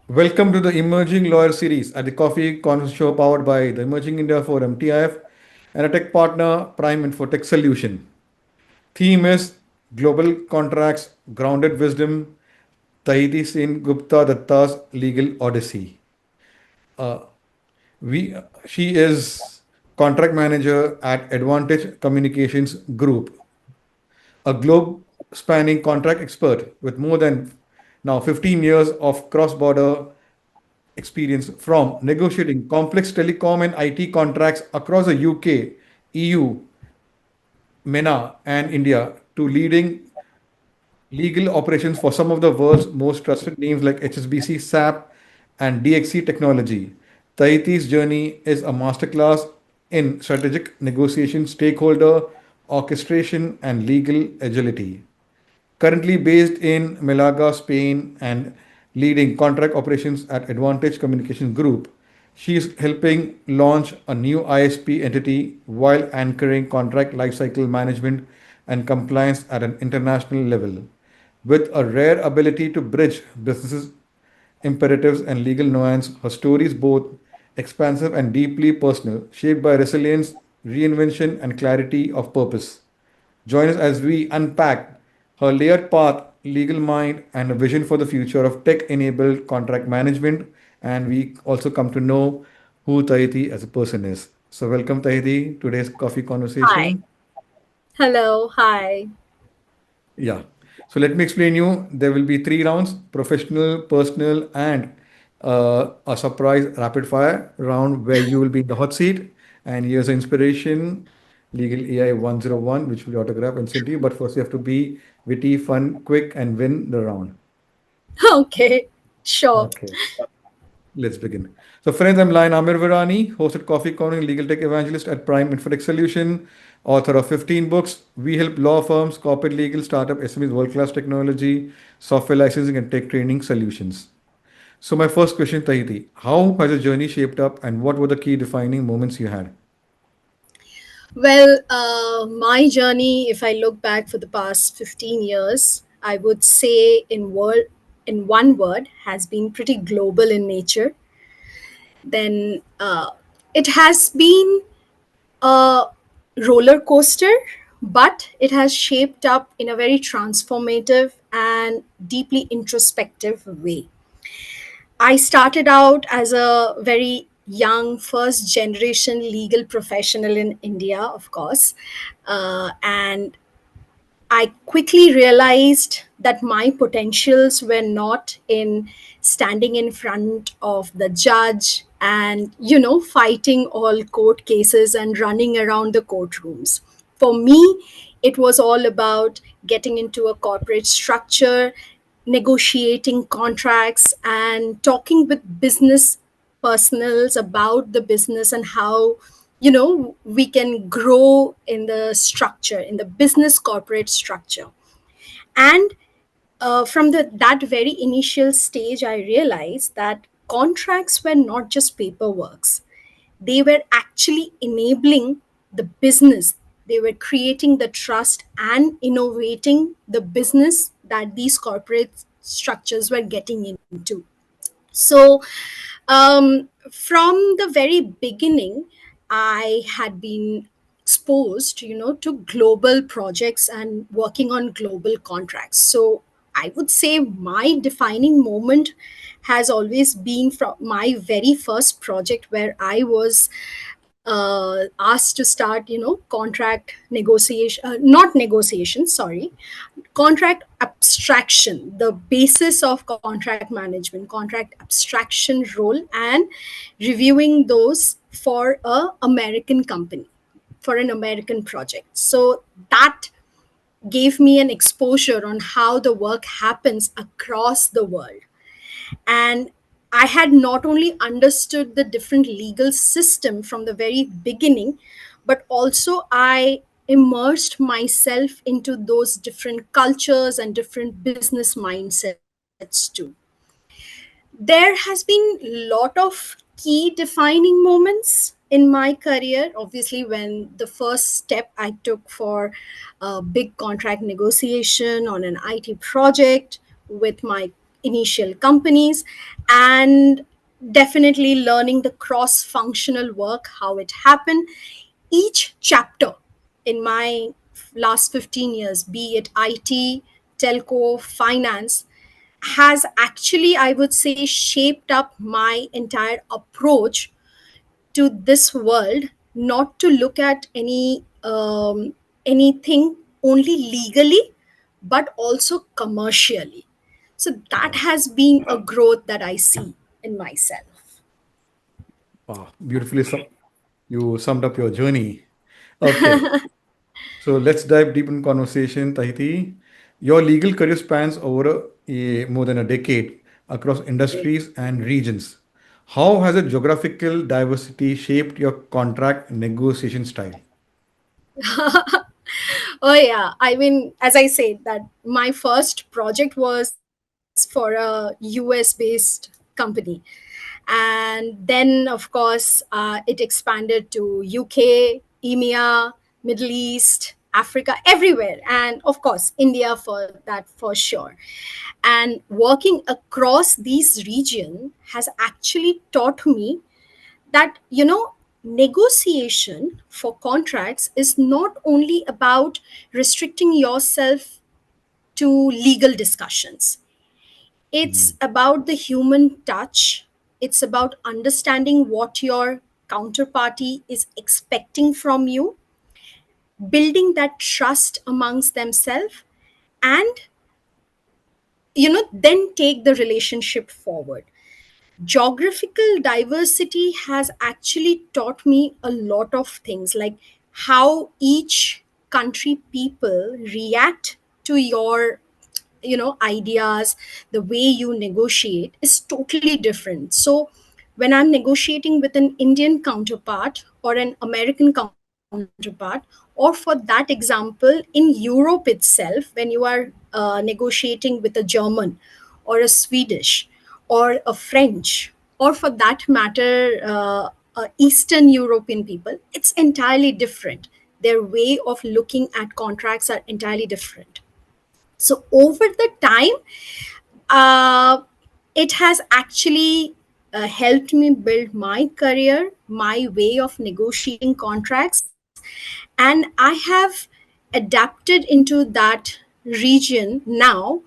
Welcome to the Emerging Lawyer series at the Coffee Conference Show powered by the Emerging India Forum TIF and a tech partner Prime Infotech Solution. Theme is Global Contracts, Grounded Wisdom, Tahiti Sen Gupta Datta's Legal Odyssey. Uh, we, she is contract manager at Advantage Communications Group, a globe spanning contract expert with more than now 15 years of cross border experience from negotiating complex telecom and IT contracts across the UK, EU, MENA, and India to leading legal operations for some of the world's most trusted names like HSBC, SAP, and DXC Technology. Tahiti's journey is a masterclass in strategic negotiation, stakeholder orchestration, and legal agility. Currently based in Malaga, Spain, and leading contract operations at Advantage Communication Group, she is helping launch a new ISP entity while anchoring contract lifecycle management and compliance at an international level. With a rare ability to bridge businesses imperatives and legal nuance, her story is both expansive and deeply personal, shaped by resilience, reinvention, and clarity of purpose. Join us as we unpack her layered path, legal mind, and a vision for the future of tech enabled contract management. And we also come to know who Tahiti as a person is. So, welcome, Tahiti, today's coffee Hi. conversation. Hello. Hi. Yeah. So let me explain you. There will be three rounds: professional, personal, and a surprise rapid fire round where you will be in the hot seat. And here's an inspiration: Legal AI 101, which will autograph and send to you. But first, you have to be witty, fun, quick, and win the round. Okay. Sure. Okay. Let's begin. So, friends, I'm Lion Amir Virani, hosted Coffee Corner, legal tech evangelist at Prime Infotech Solution, author of 15 books. We help law firms, corporate legal, startup, SMEs, world class technology, software licensing, and tech training solutions. So, my first question, Tahiti, how has the journey shaped up and what were the key defining moments you had? Well, my journey, if I look back for the past 15 years, I would say in one word, has been pretty global in nature. Then it has been a roller coaster, but it has shaped up in a very transformative and deeply introspective way. I started out as a very young first generation legal professional in India, of course. And I quickly realized that my potentials were not in standing in front of the judge and, fighting all court cases and running around the courtrooms. For me, it was all about getting into a corporate structure, negotiating contracts, and talking with business personals about the business and how we can grow in the structure, in the business corporate structure. And from that very initial stage, I realized that contracts were not just paperworks. They were actually enabling the business. They were creating the trust and innovating the business that these corporate structures were getting into. So, from the very beginning, I had been exposed, to global projects and working on global contracts. So, I would say my defining moment has always been from my very first project where I was asked to start, contract negotiation, not negotiation, sorry, contract abstraction, the basis of contract management, contract abstraction role, and reviewing those for a American company, for an American project. So that gave me an exposure on how the work happens across the world. And I had not only understood the different legal system from the very beginning, but also I immersed myself into those different cultures and different business mindsets too. There has been a lot of key defining moments in my career. Obviously, when the first step I took for a big contract negotiation on an IT project with my initial companies, and definitely learning the cross functional work, how it happened. Each chapter in my last 15 years, be it IT, telco, finance, has actually, I would say, shaped up my entire approach to this world, not to look at anything only legally, but also commercially. So that Wow. has been a growth that I see in myself. Wow. Beautifully you summed up your journey. Okay. So let's dive deep in conversation, Tahiti. Your legal career spans over more than a decade across industries and regions. How has a geographical diversity shaped your contract negotiation style? Oh yeah, I mean, as I said, that my first project was for a US based company, and then of course it expanded to UK, EMEA, Middle East, Africa, everywhere, and of course India for that, for sure. And working across these region has actually taught me that, negotiation for contracts is not only about restricting yourself to legal discussions. It's about the human touch. It's about understanding what your counterparty is expecting from you, building that trust amongst themselves, and then take the relationship forward. Geographical diversity has actually taught me a lot of things, like how each country people react to your ideas. The way you negotiate is totally different. So when I'm negotiating with an Indian counterpart or an American counterpart, or for that example in Europe itself, when you are negotiating with a German or a Swedish or a French, or for that matter Eastern European people, it's entirely different. Their way of looking at contracts are entirely different. So over the time, uh, it has actually helped me build my career, my way of negotiating contracts, and I have adapted into that region now.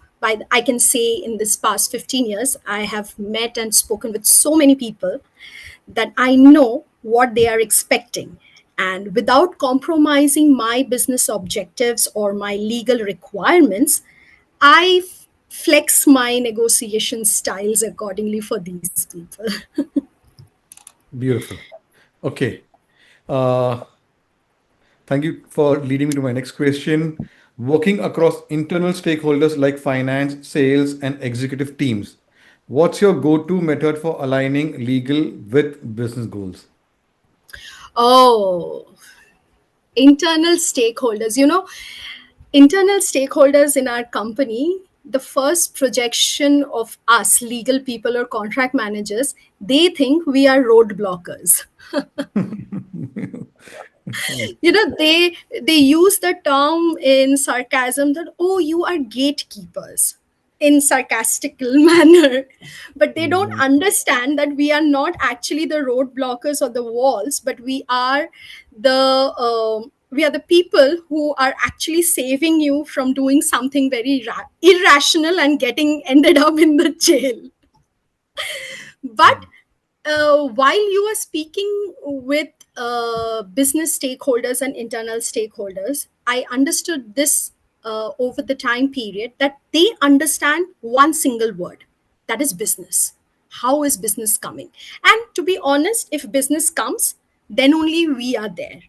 I can say in this past 15 years, I have met and spoken with so many people that I know what they are expecting. And without compromising my business objectives or my legal requirements, I flex my negotiation styles accordingly for these people. Beautiful. Okay. Uh, Thank you for leading me to my next question. Working across internal stakeholders like finance, sales, and executive teams, what's your go to method for aligning legal with business goals? Oh, internal stakeholders. Internal stakeholders in our company, the first projection of us, legal people or contract managers, they think we are roadblockers. They use the term in sarcasm that, oh, you are gatekeepers, in sarcastical manner. But they don't Mhm. understand that we are not actually the roadblockers or the walls, but we are the people who are actually saving you from doing something very irrational and getting ended up in the jail. But while you are speaking with business stakeholders and internal stakeholders, I understood this over the time period, that they understand one single word, that is business. How is business coming? And to be honest, if business comes, then only we are there,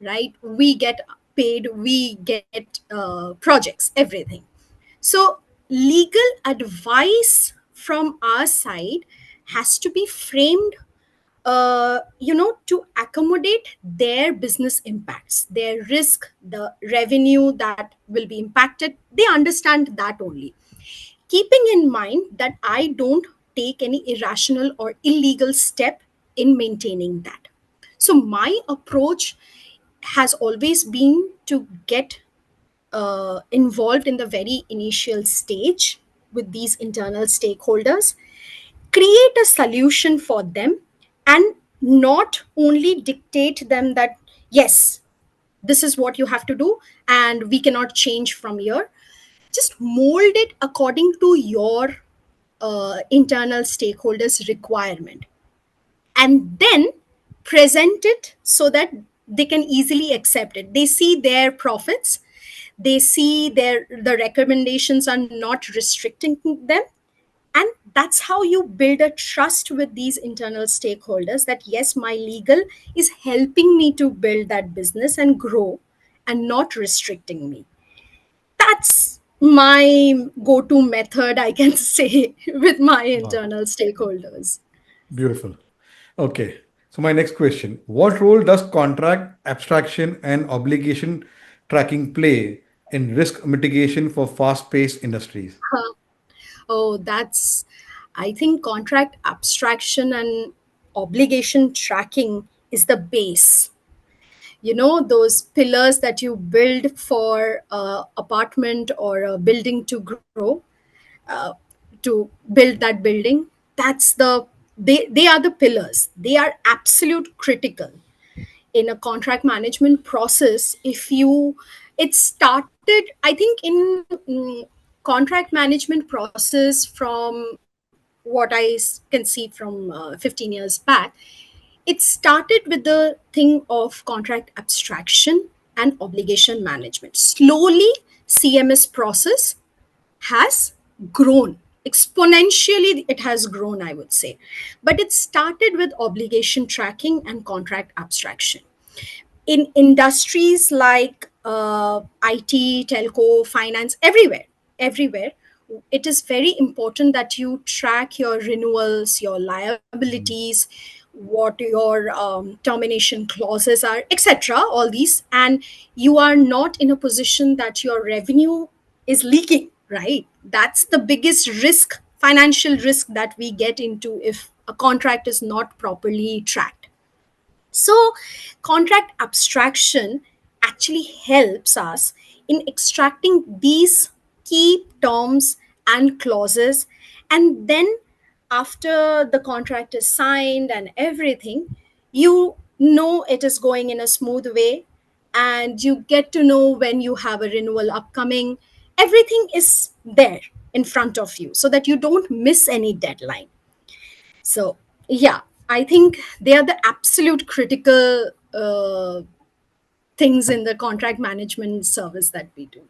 right? We get paid, we get projects, everything. So, legal advice from our side has to be framed, to accommodate their business impacts, their risk, the revenue that will be impacted. They understand that only. Keeping in mind that I don't take any irrational or illegal step in maintaining that. So, my approach has always been to get involved in the very initial stage, with these internal stakeholders, create a solution for them, and not only dictate them that yes, this is what you have to do and we cannot change from here. Just mold it according to your internal stakeholders requirement, and then present it so that they can easily accept it. They see their profits, they see the recommendations are not restricting them, and that's how you build a trust with these internal stakeholders that yes, my legal is helping me to build that business and grow and not restricting me. That's my go-to method, I can say, with my Wow. internal stakeholders. Beautiful. Okay. So my next question: what role does contract abstraction and obligation tracking play in risk mitigation for fast-paced industries? Huh. Oh, that's, I think contract abstraction and obligation tracking is the base. You know, those pillars that you build for apartment or a building to grow, uh, to build that building. That's the, they are the pillars. They are absolute critical in a contract management process. If you, it started, I think, in contract management process from what can see from 15 years back. It started with the thing of contract abstraction and obligation management. Slowly, CMS process has grown exponentially. It has grown, I would say. But it started with obligation tracking and contract abstraction in industries like IT, telco, finance, everywhere. It is very important that you track your renewals, your liabilities, what your termination clauses are, etc. All these, and you are not in a position that your revenue is leaking. Right, that's the biggest risk, financial risk that we get into if a contract is not properly tracked. So, contract abstraction actually helps us in extracting these key terms and clauses. And then, after the contract is signed and everything, you know it is going in a smooth way, and you get to know when you have a renewal upcoming. Everything is there in front of you so that you don't miss any deadline. So, yeah, I think they are the absolute critical things in the contract management service that we do.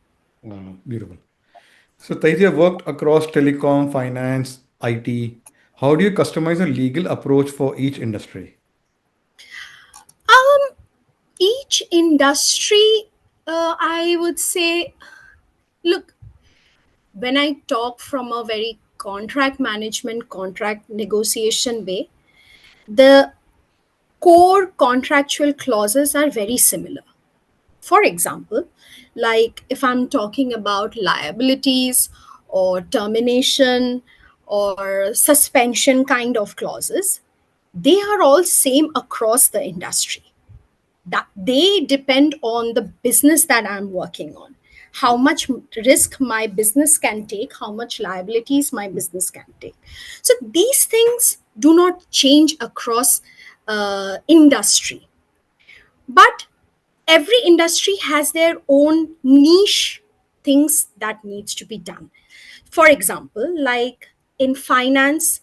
Wow, beautiful. So Taitya worked across telecom, finance, IT. How do you customize a legal approach for each industry? Um, each industry, I would say, look, when I talk from a very contract management, contract negotiation way, the core contractual clauses are very similar. For example, like if I'm talking about liabilities or termination or suspension kind of clauses, they are all same across the industry. That they depend on the business that I'm working on. How much risk my business can take, how much liabilities my business can take. So these things do not change across industry, but every industry has their own niche things that needs to be done. For example, like in finance,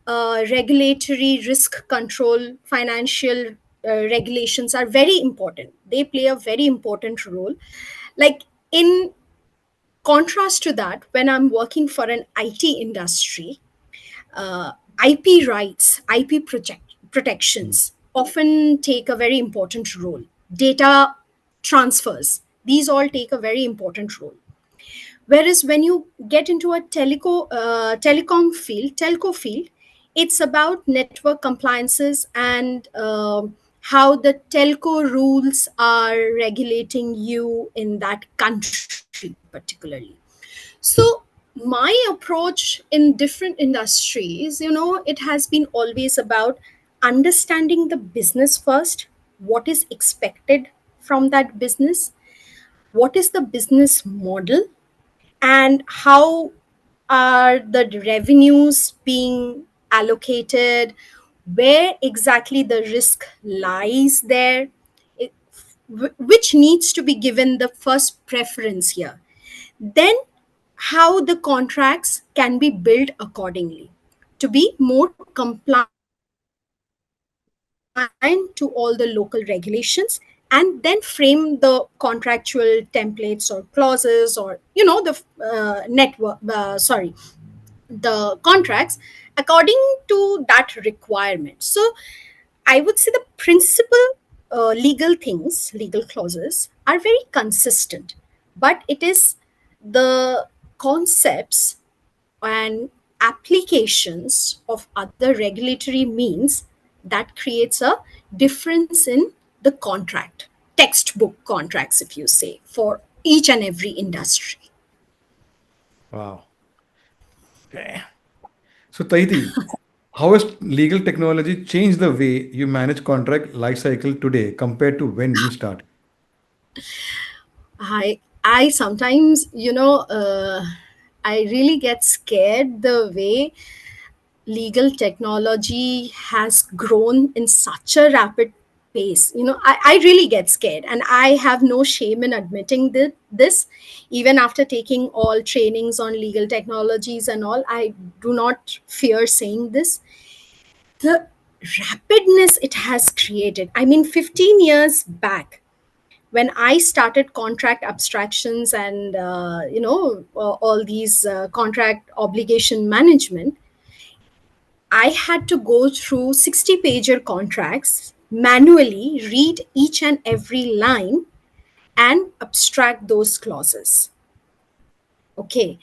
regulatory risk control, financial regulations are very important. They play a very important role. Like in contrast to that, when I'm working for an IT industry, IP rights, IP protections often take a very important role. Data transfers, these all take a very important role. Whereas when you get into a telco field, it's about network compliances and how the telco rules are regulating you in that country particularly. So my approach in different industries, it has been always about understanding the business first, what is expected from that business, what is the business model, and how are the revenues being allocated, where exactly the risk lies there, it, which needs to be given the first preference here. Then how the contracts can be built accordingly to be more compliant to all the local regulations, and then frame the contractual templates or clauses, or the contracts according to that requirement. So I would say the principal legal things, legal clauses are very consistent, but it is the concepts and applications of other regulatory means that creates a difference in the contract, textbook contracts, if you say, for each and every industry. Wow. Okay. So, Tahiti, how has legal technology changed the way you manage contract lifecycle today compared to when you started? I sometimes, I really get scared the way legal technology has grown in such a rapid pace. I really get scared, and I have no shame in admitting this. Even after taking all trainings on legal technologies and all, I do not fear saying this. The rapidness it has created. I mean, 15 years back, when I started contract abstractions and all these contract obligation management, I had to go through 60-pager contracts, manually read each and every line, and abstract those clauses. Okay,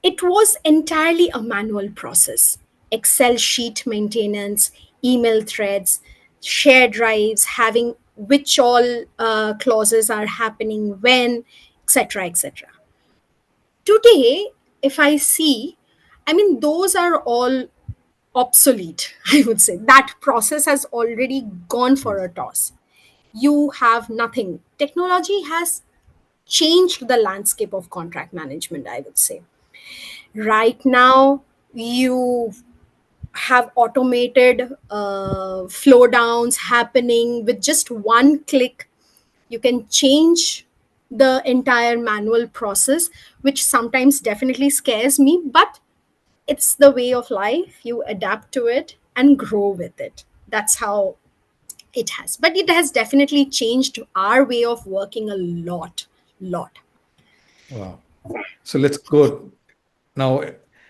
it was entirely a manual process. Excel sheet maintenance, email threads, shared drives, having which all clauses are happening when, etc., etc. Today, if I see, I mean, those are all obsolete. I would say that process has already gone for Yes. a toss. You have nothing. Technology has changed the landscape of contract management, I would say. Right now, you have automated flow downs happening with just one click. You can change the entire manual process, which sometimes definitely scares me, but it's the way of life. You adapt to it and grow with it. That's how it has. But it has definitely changed our way of working a lot. Wow. So let's go now.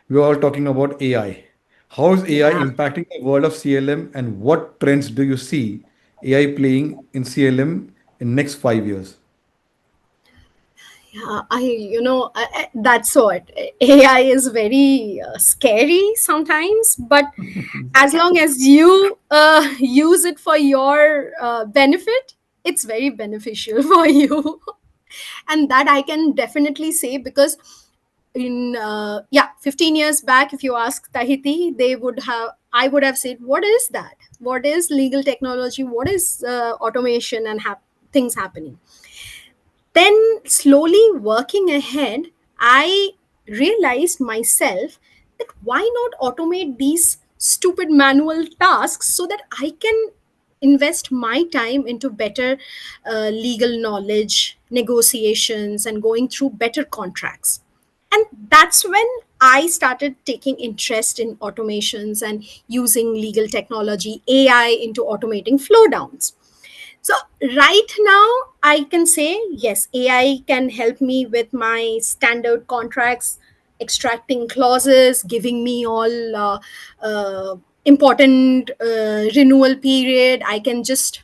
We are all talking about AI. How is AI Yeah. impacting the world of CLM, and what trends do you see AI playing in CLM in next 5 years? Yeah, that's what AI is very scary sometimes, but as long as you use it for your benefit, it's very beneficial for you. And that I can definitely say, because in 15 years back, if you ask Tahiti, I would have said, what is that? What is legal technology? What is automation and things happening? Then, slowly working ahead, I realized myself that why not automate these stupid manual tasks so that I can invest my time into better legal knowledge, negotiations, and going through better contracts. And that's when I started taking interest in automations and using legal technology, AI, into automating flow downs. So right now, I can say yes, AI can help me with my standard contracts, extracting clauses, giving me all important renewal period. I can just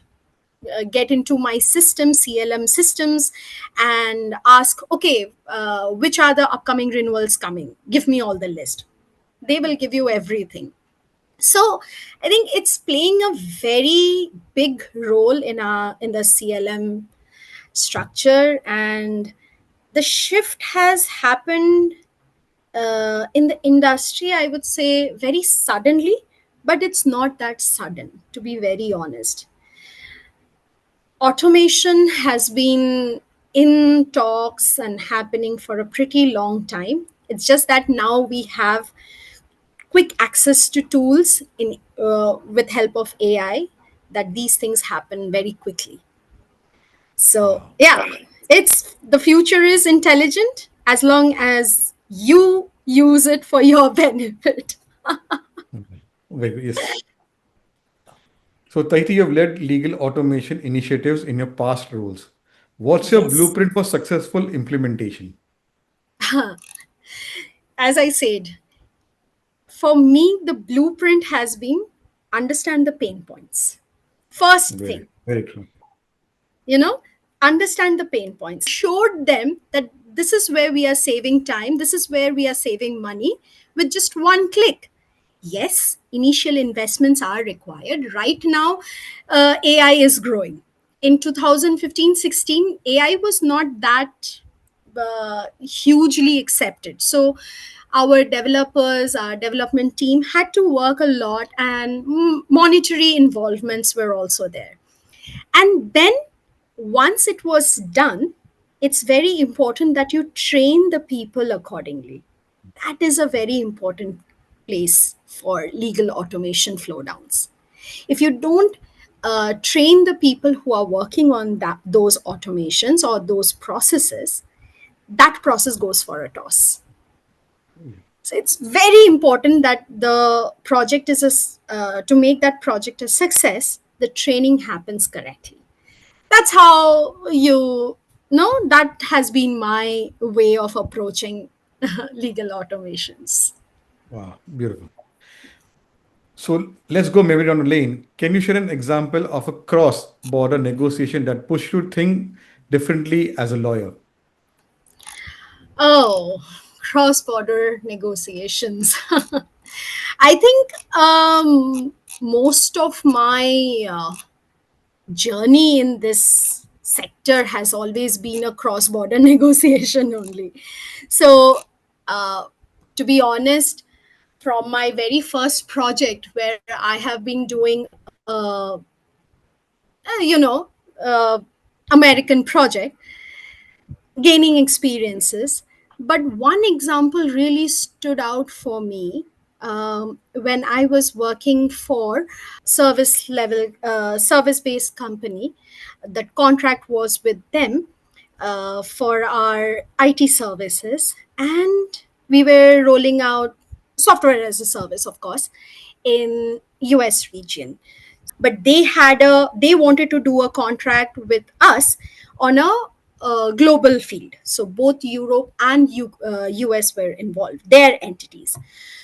get into my system, CLM systems, and ask, okay, which are the upcoming renewals coming? Give me all the list. They will give you everything. So I think it's playing a very big role in the CLM structure, and the shift has happened in the industry, I would say, very suddenly, but it's not that sudden, to be very honest. Automation has been in talks and happening for a pretty long time. It's just that now we have quick access to tools in with help of AI, that these things happen very quickly. So Wow. yeah, it's the future is intelligent as long as you use it for your benefit. Okay. Yes. So, Taiti, you've led legal automation initiatives in your past roles. What's your Yes. blueprint for successful implementation? As I said, for me, the blueprint has been understand the pain points. First Very, thing, very true. you know, understand the pain points. Showed them that this is where we are saving time, this is where we are saving money with just one click. Yes, initial investments are required. Right now, AI is growing. In 2015-16, AI was not that hugely accepted. So our developers, our development team had to work a lot, and monetary involvements were also there. And then once it was done, it's very important that you train the people accordingly. That is a very important place for legal automation flow downs. If you don't train the people who are working on those automations or those processes, that process goes for a toss. So it's very important that the project is to make that project a success, the training happens correctly. That's how you know, that has been my way of approaching legal automations. Wow, beautiful. So let's go maybe down the lane. Can you share an example of a cross-border negotiation that pushed you to think differently as a lawyer? Oh, cross border negotiations. I think most of my journey in this sector has always been a cross border negotiation only. So, uh, to be honest, from my very first project where I have been doing, uh, you know, uh, American project, gaining experiences. But one example really stood out for me when I was working for service based company. That contract was with them for our IT services, and we were rolling out software as a service, of course, in US region. But they wanted to do a contract with us on a global field, so both Europe and US were involved, their entities.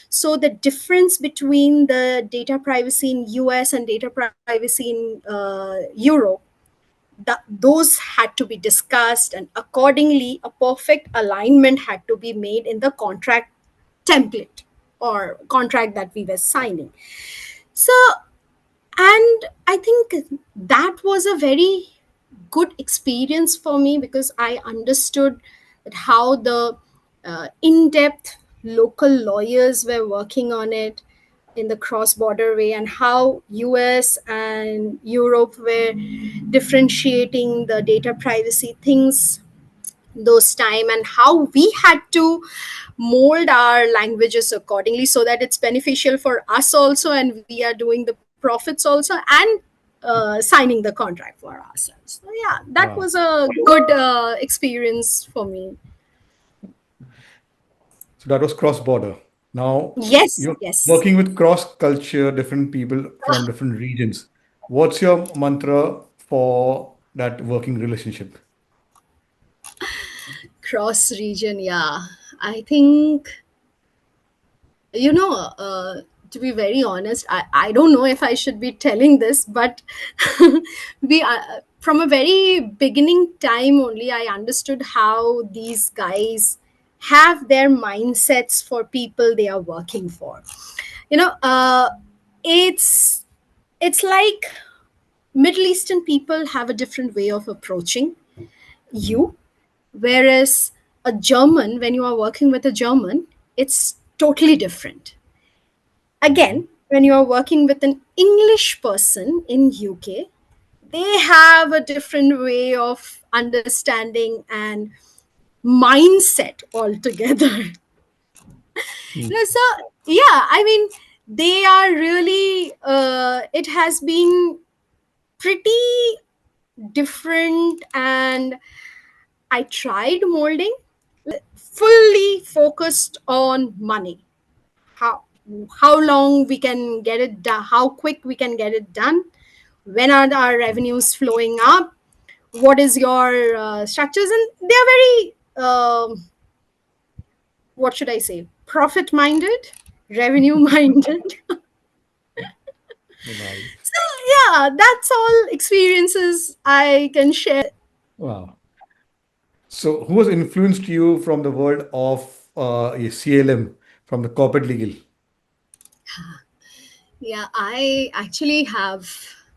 So the difference between the data privacy in US and data privacy in Europe, those had to be discussed, and accordingly a perfect alignment had to be made in the contract template or contract that we were signing. So, and I think that was a very good experience for me, because I understood that how the in-depth local lawyers were working on it in the cross-border way, and how US and Europe were differentiating the data privacy things those time, and how we had to mold our languages accordingly so that it's beneficial for us also, and we are doing the profits also, and signing the contract for ourselves. So yeah, that Wow. was a good experience for me. So that was cross-border. Now, Yes, you're yes. working with cross-culture, different people from different regions. What's your mantra for that working relationship? Cross region, yeah. I think, you know, to be very honest, I don't know if I should be telling this, but we from a very beginning time only, I understood how these guys have their mindsets for people they are working for. You know, it's it's like Middle Eastern people have a different way of approaching Mhm. you, whereas a German, when you are working with a German, it's totally different. Mhm. Again, when you are working with an English person in UK, they have a different way of understanding and mindset altogether. Hmm. No, so yeah, I mean, they are really. It has been pretty different, and I tried molding, fully focused on money. How how long we can get it done, how quick we can get it done, when are our revenues flowing up, what is your structures, and they are very what should I say, profit minded, revenue minded. Nice. So yeah, that's all experiences I can share. Wow. So, who has influenced you from the world of CLM, from the corporate legal? Yeah, I actually have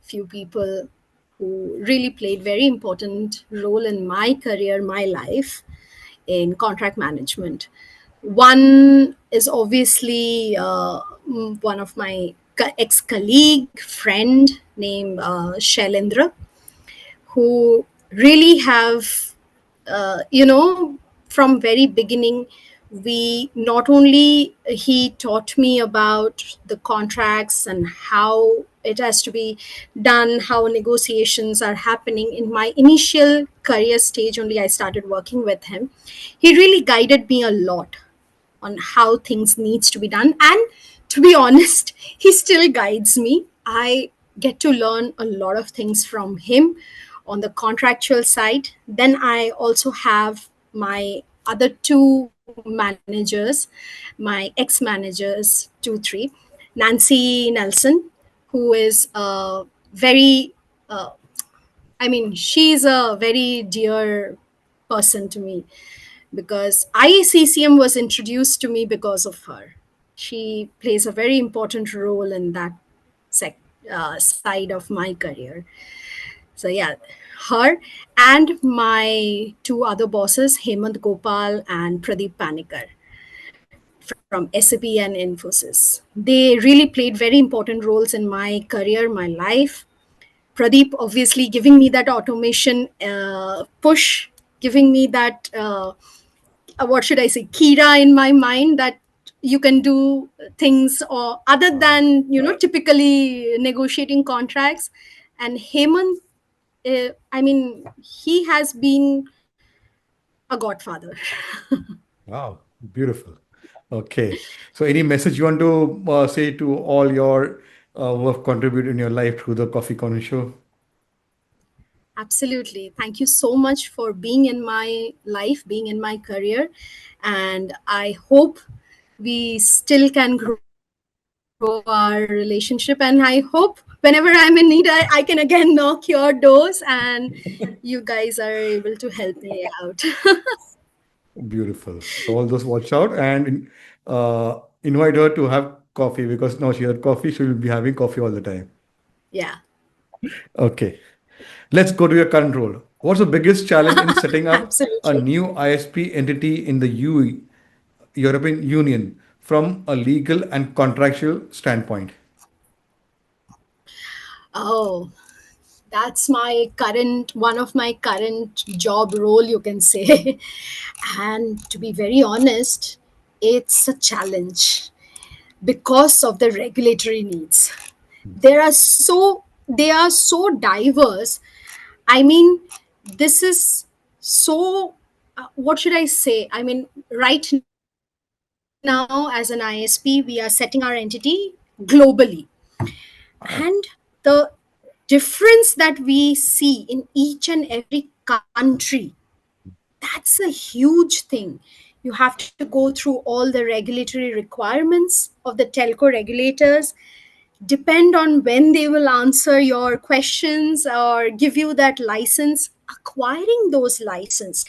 few people who really played very important role in my career, my life in contract management. One is obviously one of my ex-colleague friend named Shailendra, who really have from very beginning, we not only he taught me about the contracts and how it has to be done, how negotiations are happening. In my initial career stage only I started working with him. He really guided me a lot on how things needs to be done, and to be honest, he still guides me. I get to learn a lot of things from him on the contractual side. Then I also have my other two managers, my ex managers, 2 3, Nancy Nelson, who is a very I mean, she's a very dear person to me, because IACCM was introduced to me because of her. She plays a very important role in that side of my career. So yeah, her and my two other bosses, Hemant Gopal and Pradeep Panikar from SAP and Infosys. They really played very important roles in my career, my life. Pradeep obviously giving me that automation push, giving me that what should I say, Kira in my mind, that you can do things or other Wow. than typically negotiating contracts. And Hemant, I mean, he has been a godfather. Wow. Beautiful. Okay. So, any message you want to say to all your who have contributed in your life through the Coffee Corner Show? Absolutely. Thank you so much for being in my life, being in my career. And I hope we still can grow our relationship. And I hope whenever I'm in need, I can again knock your doors and you guys are able to help me out. Beautiful. So, all those watch out and invite her to have coffee because now she had coffee. She will be having coffee all the time. Yeah, Okay. Let's go to your current role. What's the biggest challenge in setting up a absolutely. new ISP entity in the European Union from a legal and contractual standpoint? Oh, that's my current one of my current job role, you can say. And to be very honest, it's a challenge because of the regulatory needs. They are so diverse. I mean, this is so what should I say? I mean, right now as an ISP, we are setting our entity globally. And the difference that we see in each and every country, that's a huge thing. You have to go through all the regulatory requirements of the telco regulators, depend on when they will answer your questions or give you that license. Acquiring those license,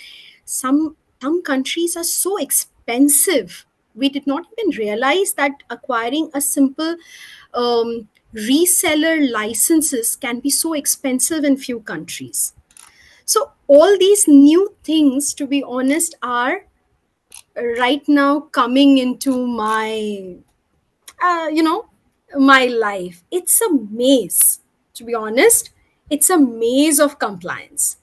some countries are so expensive. We did not even realize that acquiring a simple reseller licenses can be so expensive in few countries. So all these new things, to be honest, are right now coming into my uh, you know my life. It's a maze, to be honest. It's a maze of compliance.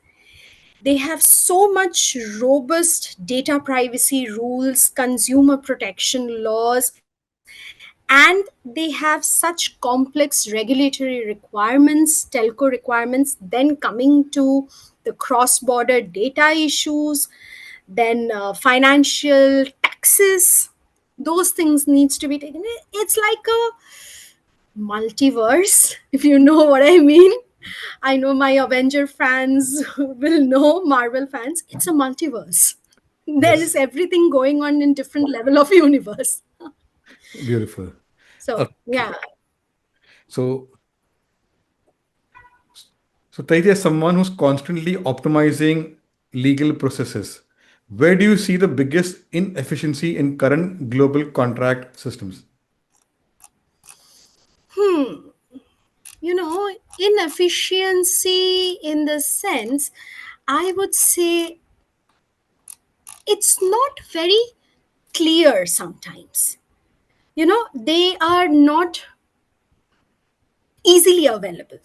They have so much robust data privacy rules, consumer protection laws, and they have such complex regulatory requirements, telco requirements. Then coming to the cross border data issues, then financial taxes, those things needs to be taken. It's like a multiverse, if you know what I mean. I know my Avenger fans will know, Marvel fans. It's a multiverse. There is Yes. everything going on in different level of universe. Beautiful. So Okay. yeah. So, so Taiti, as someone who's constantly optimizing legal processes, where do you see the biggest inefficiency in current global contract systems? Inefficiency in the sense, I would say it's not very clear sometimes. They are not easily available.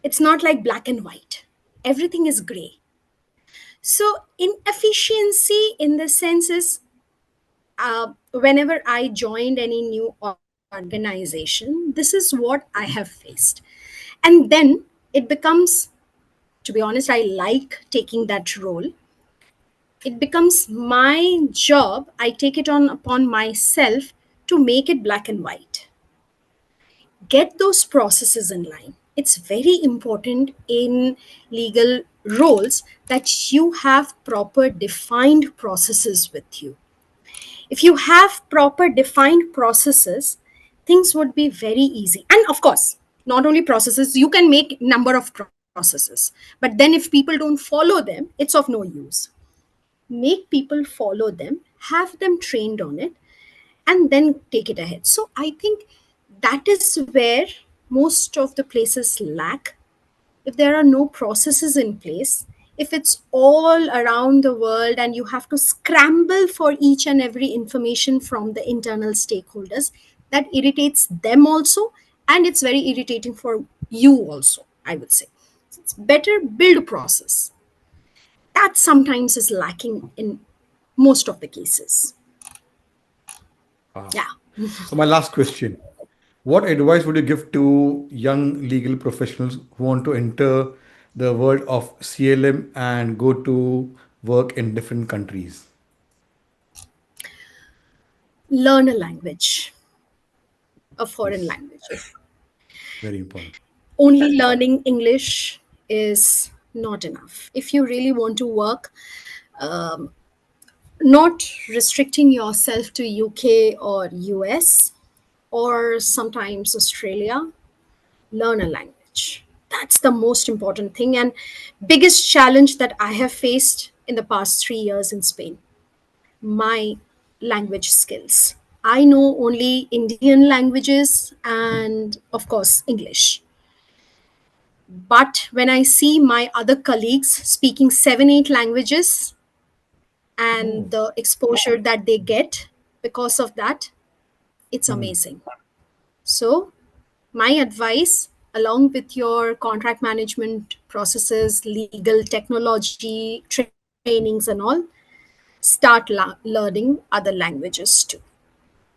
It's not like black and white. Everything is gray. So inefficiency in the sense is, whenever I joined any new organization, this is what I have faced. And then it becomes, to be honest, I like taking that role. It becomes my job. I take it on upon myself to make it black and white. Get those processes in line. It's very important in legal roles that you have proper defined processes with you. If you have proper defined processes, things would be very easy. And of course, not only processes, you can make number of processes. But then if people don't follow them, it's of no use. Make people follow them, have them trained on it, and then take it ahead. So I think that is where most of the places lack. If there are no processes in place, if it's all around the world and you have to scramble for each and every information from the internal stakeholders, that irritates them also, and it's very irritating for you also, I would say. It's better build a process. That sometimes is lacking in most of the cases. Wow. Yeah. So, my last question: what advice would you give to young legal professionals who want to enter the world of CLM and go to work in different countries? Learn a language, a foreign Yes, language. very important. Only learning English is not enough. If you really want to work, not restricting yourself to UK or US or sometimes Australia, learn a language. That's the most important thing and biggest challenge that I have faced in the past 3 years in Spain. My language skills. I know only Indian languages and of course English. But when I see my other colleagues speaking 7, 8 languages and Oh, the exposure that they get because of that, it's hmm, amazing. So, my advice, along with your contract management processes, legal technology, trainings, and all, start learning other languages too.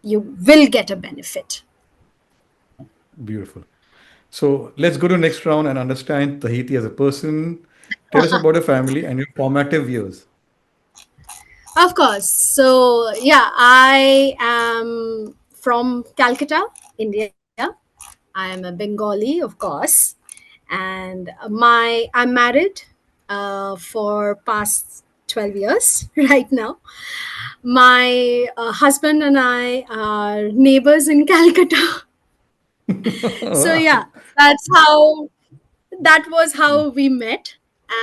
You will get a benefit. beautiful. So let's go to next round and understand Tahiti as a person. Tell us about your family and your formative years. Of course. So, yeah, I am from Calcutta, India. I am a Bengali, of course, and I'm married for past 12 years right now. My husband and I are neighbors in Calcutta. So Wow. yeah, that was how we met.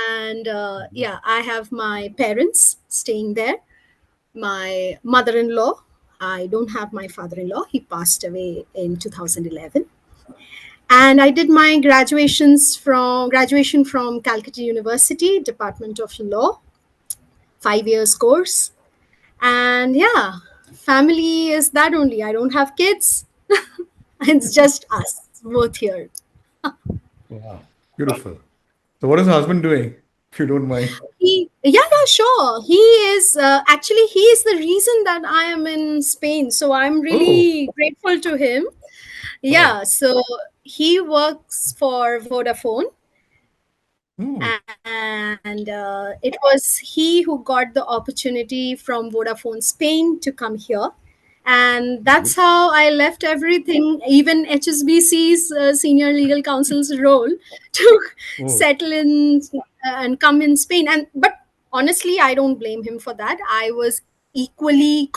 And yeah, I have my parents staying there, my mother-in-law. I don't have my father-in-law. He passed away in 2011. And I did my graduation from Calcutta University, Department of Law, 5 years course. And yeah, family is that only. I don't have kids. It's just us both here. Wow. Beautiful. So what is the husband doing, if you don't mind? Yeah, sure. He is actually he is the reason that I am in Spain. So I'm Oh, really grateful to him. oh, Yeah, so he works for Vodafone, hmm. and it was he who got the opportunity from Vodafone Spain to come here. And that's Good. how I left everything, even HSBC's senior legal counsel's role, to Oh, settle in and come in Spain. And but honestly, I don't blame him for that. I was equally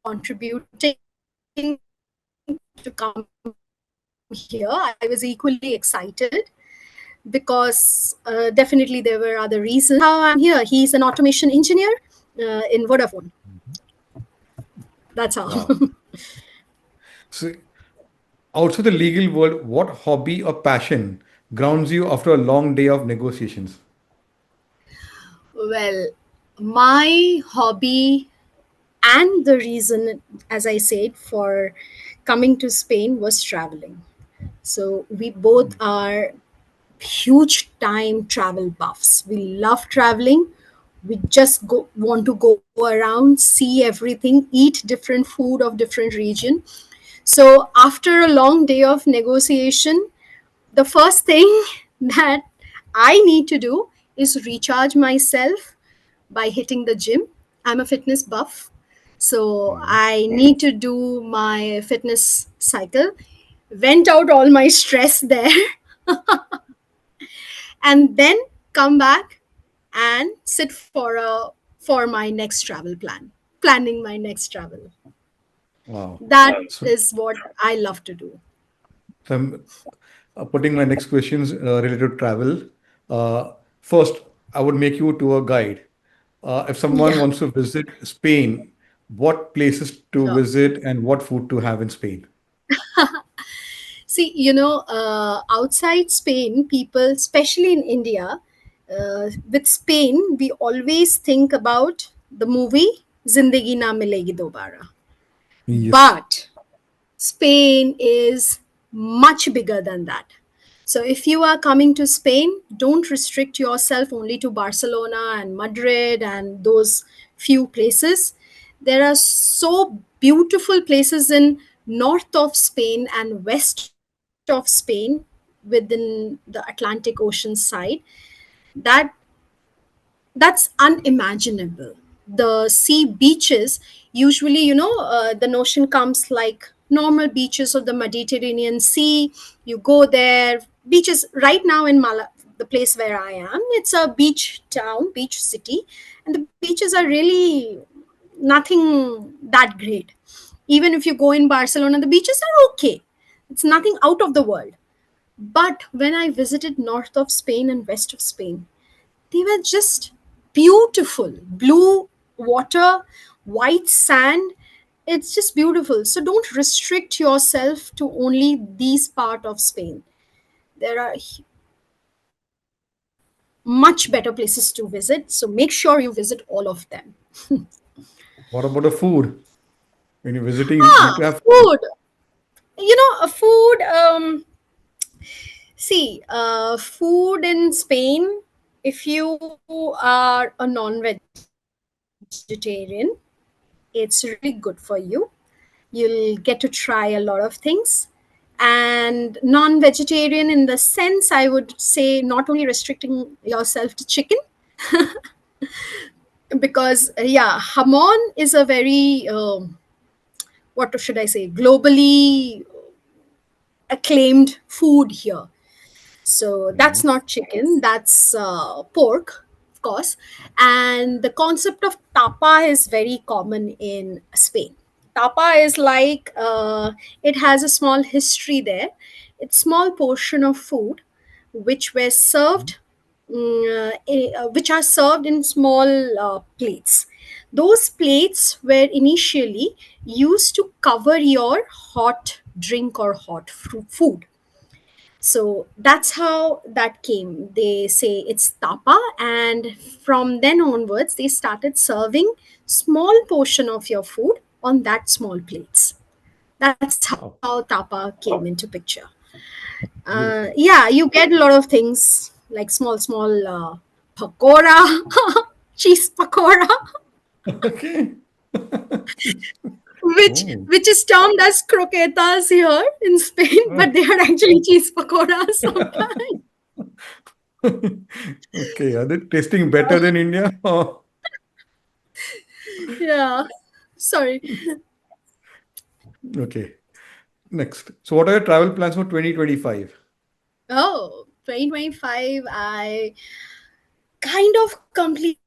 contributing to come here. I was equally excited because definitely there were other reasons. How I'm here, he's an automation engineer in Vodafone. That's how. wow. So outside the legal world, what hobby or passion grounds you after a long day of negotiations? Well, my hobby and the reason, as I said, for coming to Spain was traveling. So we both are huge time travel buffs. We love traveling. We just want to go around, see everything, eat different food of different region. So after a long day of negotiation, the first thing that I need to do is recharge myself by hitting the gym. I'm a fitness buff. So Mhm. I need to do my fitness cycle, vent out all my stress there, and then come back and sit for my next travel planning my next travel. Wow. That So, is what I love to do. so I'm putting my next questions related to travel. First, I would make you a tour guide. If someone Yeah, wants to visit Spain, what places to sure. visit and what food to have in Spain? See, outside Spain, people, especially in India, with Spain, we always think about the movie Zindagi Na Milegi Dobara. Yes. But Spain is much bigger than that. So if you are coming to Spain, don't restrict yourself only to Barcelona and Madrid and those few places. There are so beautiful places in north of Spain and west of Spain within the Atlantic Ocean side that that's unimaginable. The sea beaches, usually, the notion comes like normal beaches of the Mediterranean Sea. You go there, beaches right now in the place where I am, it's a beach town, beach city, and the beaches are really nothing that great. Even if you go in Barcelona, the beaches are okay. It's nothing out of the world. But when I visited north of Spain and west of Spain, they were just beautiful. Blue water, white sand. It's just beautiful. So don't restrict yourself to only these part of Spain. There are much better places to visit. So make sure you visit all of them. What about the food? When you're visiting, you need to have food. Food. Food. See, food in Spain. If you are a non-vegetarian, it's really good for you. You'll get to try a lot of things. And non-vegetarian in the sense, I would say, not only restricting yourself to chicken, because yeah, hamon is a very what should I say, globally acclaimed food here. So that's Mhm. not chicken, that's pork, of course. And the concept of tapa is very common in Spain. Tapa is like, it has a small history there. It's small portion of food which were served, which are served in small plates. Those plates were initially used to cover your hot drink or hot food. So that's how that came. They say it's tapa, and from then onwards, they started serving small portion of your food on that small plates. That's how Wow. tapa came into picture. Beautiful. Yeah, you get a lot of things like small pakora, cheese pakora, Okay. Oh. which is termed as croquetas here in Spain, Ah. but they are actually cheese pakoras sometimes. Okay. Are they tasting better than India? Oh, Yeah, sorry. okay. Next. So, what are your travel plans for 2025? Oh, 2025, I kind of completed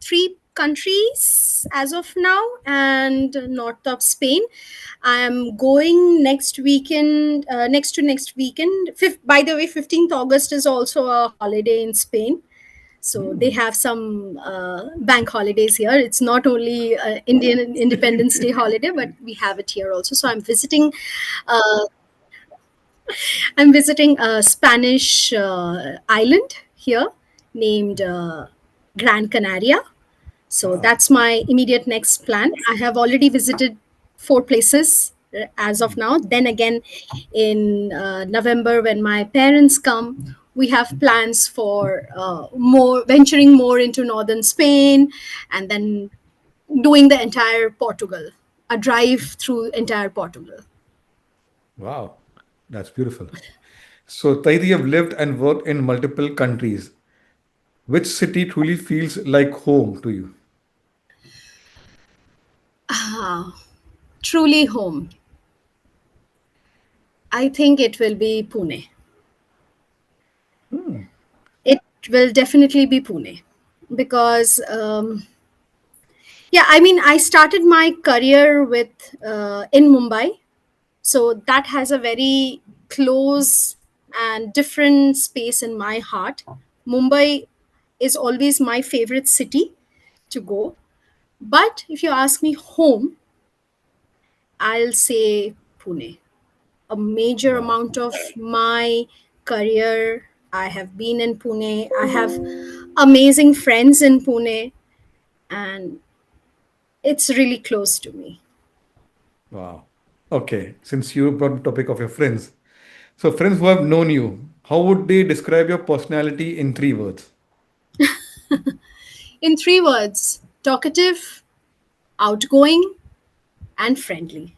three countries as of now, and north of Spain. I am going next weekend, next to next weekend. By the way, 15th August is also a holiday in Spain. So they Hmm. have some bank holidays here. It's not only Indian Independence Day holiday, but we have it here also. So uh, I'm visiting a Spanish island here named Gran Canaria. So Wow. that's my immediate next plan. I have already visited four places as of now. Then again, in November, when my parents come, we have plans for more venturing more into northern Spain, and then doing the entire Portugal, a drive through entire Portugal. Wow. That's beautiful. So, Taiti, you have lived and worked in multiple countries. Which city truly feels like home to you? Ah, truly home. I think it will be Pune. Hmm. It will definitely be Pune because yeah, I mean, I started my career with in Mumbai, so that has a very close and different space in my heart. Mumbai is always my favorite city to go, but if you ask me home, I'll say Pune. A major Wow. amount of my career I have been in Pune. I have amazing friends in Pune, and it's really close to me. Wow. Okay. Since you brought the topic of your friends, so friends who have known you, how would they describe your personality in 3 words? In three words: talkative, outgoing, and friendly.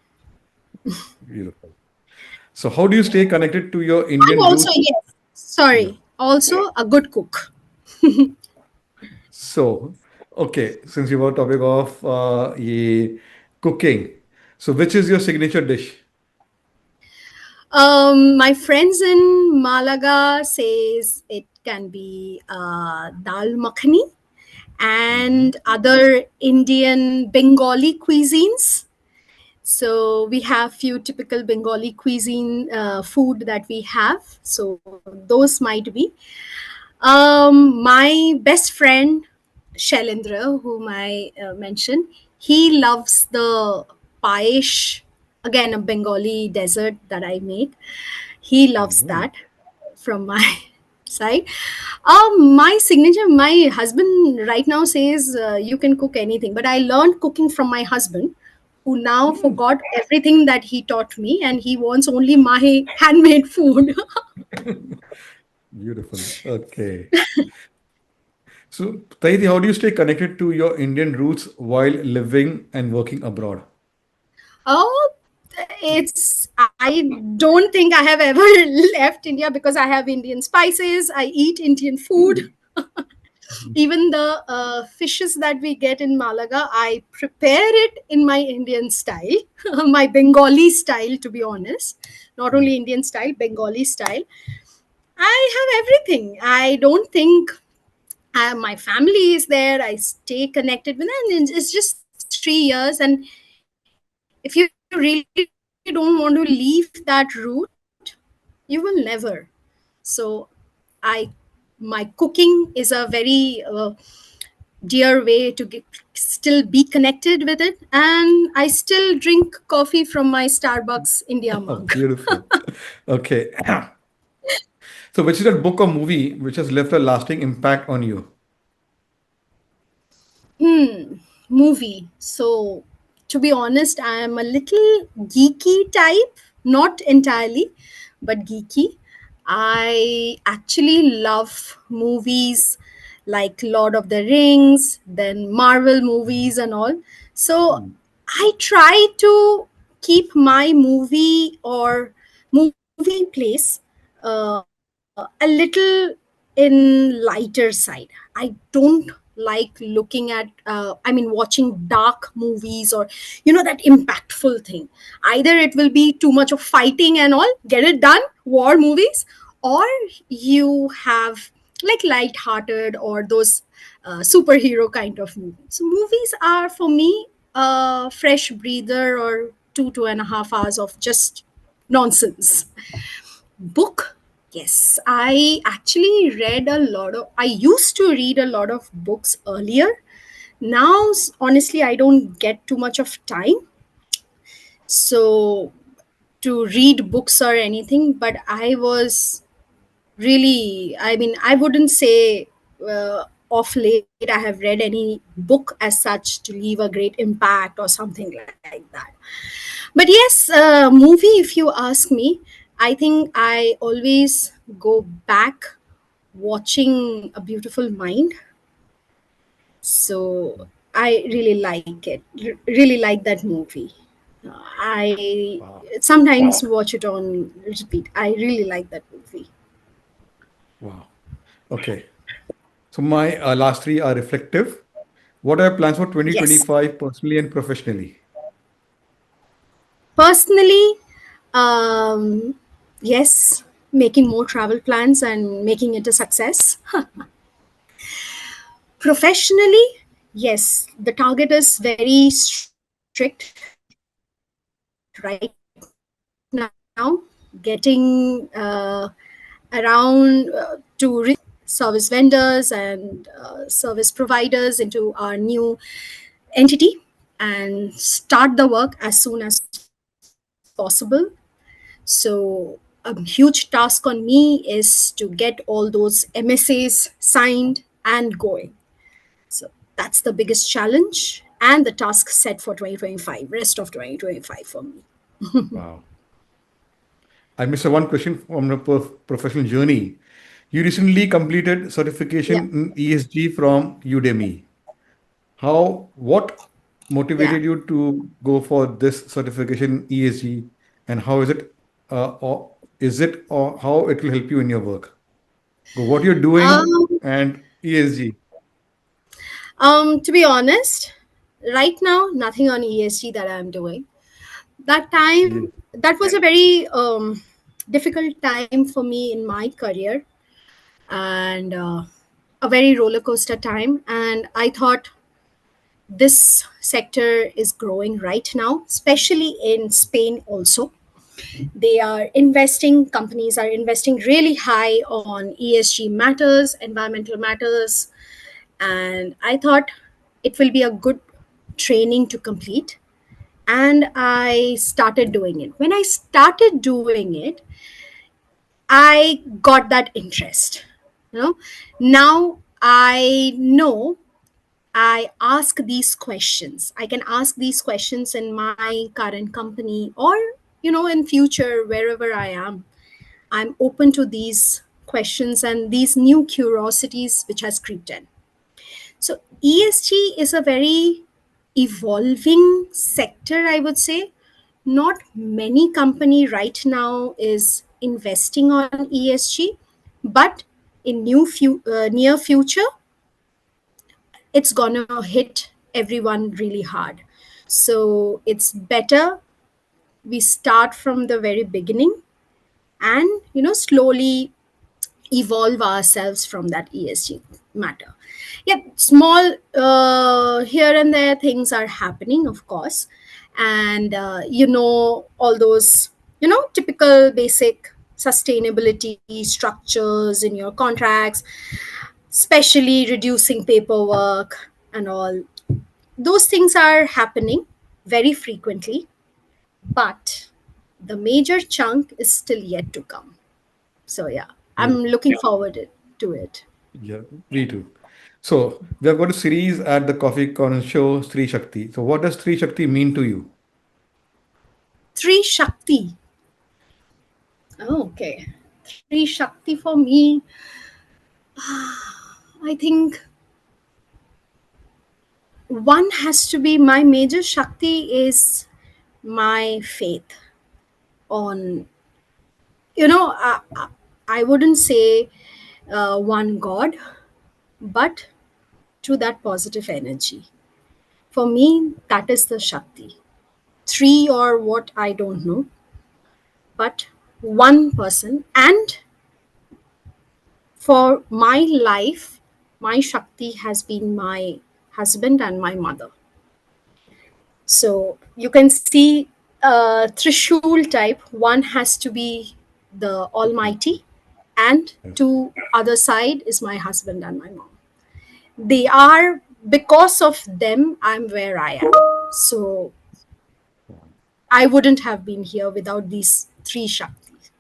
Beautiful. So, how do you stay connected to your And Indian also, roots? yes, Yeah. sorry, also a good cook. So, okay, since you were topic of cooking, so which is your signature dish? My friends in Malaga says it can be dal makhani Mhm. and other Indian Bengali cuisines. So we have few typical Bengali cuisine food that we have. So those might be. My best friend Shailendra, whom I mentioned, he loves the paesh, again a Bengali dessert that I make. He loves Mhm. that from my side. My signature, my husband right now says you can cook anything, but I learned cooking from my husband, who now Hmm. forgot everything that he taught me, and he wants only my handmade food. Beautiful. Okay. So, Tahiti, how do you stay connected to your Indian roots while living and working abroad? Oh, it's, I don't think I have ever left India because I have Indian spices. I eat Indian food. Even the fishes that we get in Malaga, I prepare it in my Indian style, my Bengali style, to be honest. Not only Indian style, Bengali style. I have everything. I don't think my family is there. I stay connected with them. And it's just 3 years. And if you really don't want to leave that route, you will never. So I my cooking is a very dear way to still be connected with it, and I still drink coffee from my Starbucks India mug. Beautiful. Okay. So, which is that book or movie which has left a lasting impact on you? Movie. So to be honest, I am a little geeky type, not entirely, but geeky. I actually love movies like Lord of the Rings, then Marvel movies and all. So Mm. I try to keep my movie or movie place a little in lighter side. I don't like looking at watching dark movies or that impactful thing. Either it will be too much of fighting and all, get it done, war movies, or you have like light-hearted or those superhero kind of movies. So movies are for me a fresh breather or 2.5 hours of just nonsense. Book, yes, I actually read a lot of I used to read a lot of books earlier. Now honestly, I don't get too much of time so to read books or anything, but I was really, I wouldn't say of late I have read any book as such to leave a great impact or something like that. But yes, movie, if you ask me, I think I always go back watching A Beautiful Mind. So I really like it, really like that movie. I Wow. sometimes watch it on repeat. I really like that movie. Wow. Okay. So my last three are reflective. What are your plans for Yes. 2025 personally and professionally? Personally, yes, making more travel plans and making it a success. Professionally, yes, the target is very strict right now. Getting around to service vendors and service providers into our new entity and start the work as soon as possible. So a huge task on me is to get all those MSAs signed and going. So that's the biggest challenge and the task set for 2025, rest of 2025 for me. Wow. I missed one question from the professional journey. You recently completed Yeah, certification in ESG from Udemy. What yeah. motivated you to go for this certification in ESG, and how or how it will help you in your work? What you're doing Um, and ESG. to be honest, right now, nothing on ESG that I'm doing. That time, Yes. that was a very difficult time for me in my career and a very roller coaster time. And I thought this sector is growing right now, especially in Spain also. They are investing, companies are investing really high on ESG matters, environmental matters. And I thought it will be a good training to complete. And I started doing it. When I started doing it, I got that interest. You know, now I know I ask these questions. I can ask these questions in my current company or, in future, wherever I am. I'm open to these questions and these new curiosities which has creeped in. So ESG is a very evolving sector, I would say. Not many company right now is investing on ESG, but in near future, it's gonna hit everyone really hard. So it's better we start from the very beginning and slowly evolve ourselves from that ESG matter. Yeah, small here and there things are happening, of course, and all those typical basic sustainability structures in your contracts, especially reducing paperwork and all. Those things are happening very frequently, but the major chunk is still yet to come. So yeah, Yes. I'm looking forward to it. Yeah, me too. So we have got a series at the Coffee Corner Show, Sri Shakti. So what does Sri Shakti mean to you? Three Shakti. Oh, okay. Three Shakti for me, I think one has to be my major Shakti is my faith on, you know, I wouldn't say one God, but to that positive energy. For me, that is the Shakti. Three or what, I don't know, but one person. And for my life, my Shakti has been my husband and my mother. So you can see Trishul type. One has to be the Almighty, and to other side is my husband and my mom. They are, because of them I'm where I am. So I wouldn't have been here without these three Shaktis.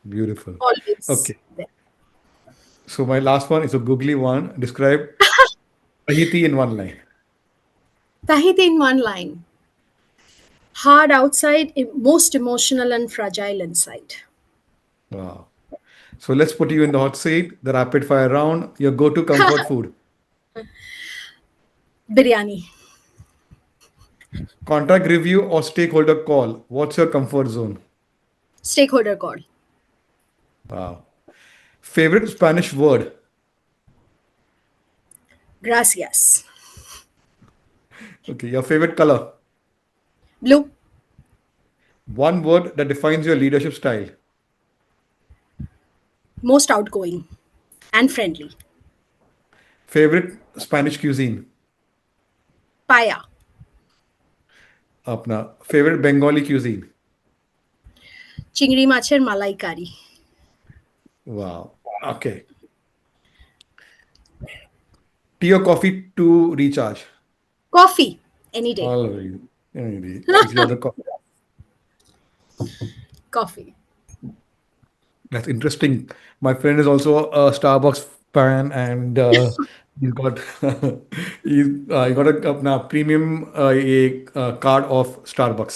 Beautiful. Always Okay. there. So my last one is a googly one. Describe Tahiti in one line. Tahiti in one line. Hard outside, most emotional and fragile inside. Wow. So let's put you in the hot seat, the rapid fire round, your go-to comfort food. Biryani. Contract review or stakeholder call. What's your comfort zone? Stakeholder call. Wow. Favorite Spanish word. Gracias. Okay. Your favorite color. Blue. One word that defines your leadership style. Most outgoing and friendly. Favorite Spanish cuisine. Paya. Apna. Favorite Bengali cuisine. চিংড়ি মাছের মালাইকারি. Wow. Okay. Tea or coffee to recharge. Coffee. Any day. All right. It's your other coffee. Coffee. That's interesting. My friend is also a Starbucks fan, and he's got he got a now premium card of Starbucks.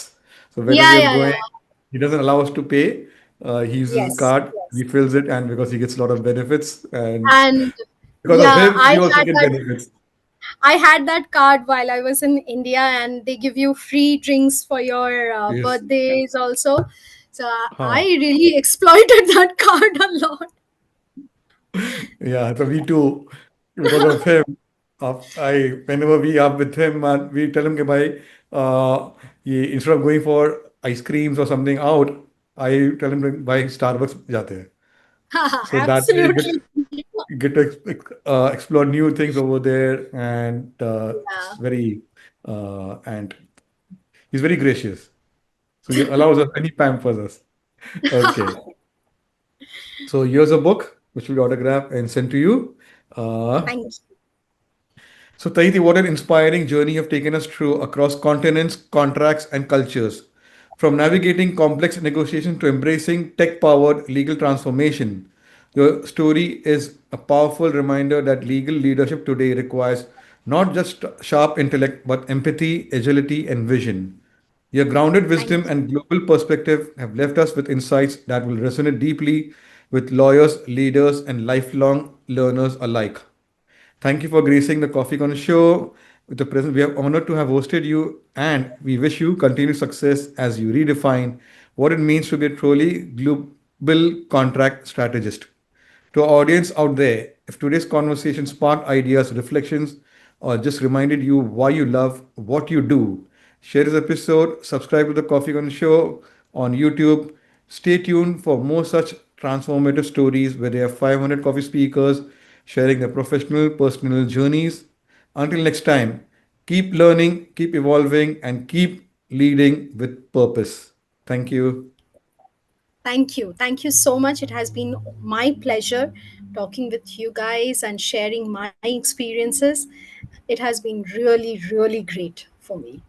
So whenever Yeah, we are yeah, yeah. going, he doesn't allow us to pay. He uses his Yes. card. He fills it, and because he gets a lot of benefits, and And because of yeah, him, we also get benefits. I had that card while I was in India, and they give you free drinks for your Yes. birthdays also. So I Huh. really exploited that card a lot. Yeah, so we too, because of him, I whenever we are with him, we tell him, कि भाई, instead of going for ice creams or something out, I tell him to buy Starbucks जाते हैं. So that way Absolutely. you get to explore new things over there, and it's Yeah. very and he's very gracious. So he allows us and he pampers us. Okay, so here's a book which will autograph and send to you. Uh, Thank you. So, Tahiti, what an inspiring journey you've taken us through across continents, contracts, and cultures. From navigating complex negotiations to embracing tech powered legal transformation, your story is a powerful reminder that legal leadership today requires not just sharp intellect, but empathy, agility, and vision. Your grounded Thank wisdom and global perspective have left us with insights that will resonate deeply with lawyers, leaders, and lifelong learners alike. Thank you for gracing the Coffee Corner show with the presence. We are honored to have hosted you, and we wish you continued success as you redefine what it means to be a truly global contract strategist. To our audience out there, if today's conversation sparked ideas, reflections, or just reminded you why you love what you do, share this episode, subscribe to the Coffee Corner Show on YouTube. Stay tuned for more such transformative stories where there are 500 coffee speakers sharing their professional, personal journeys. Until next time, keep learning, keep evolving, and keep leading with purpose. Thank you. Thank you. Thank you so much. It has been my pleasure talking with you guys and sharing my experiences. It has been really, really great for me.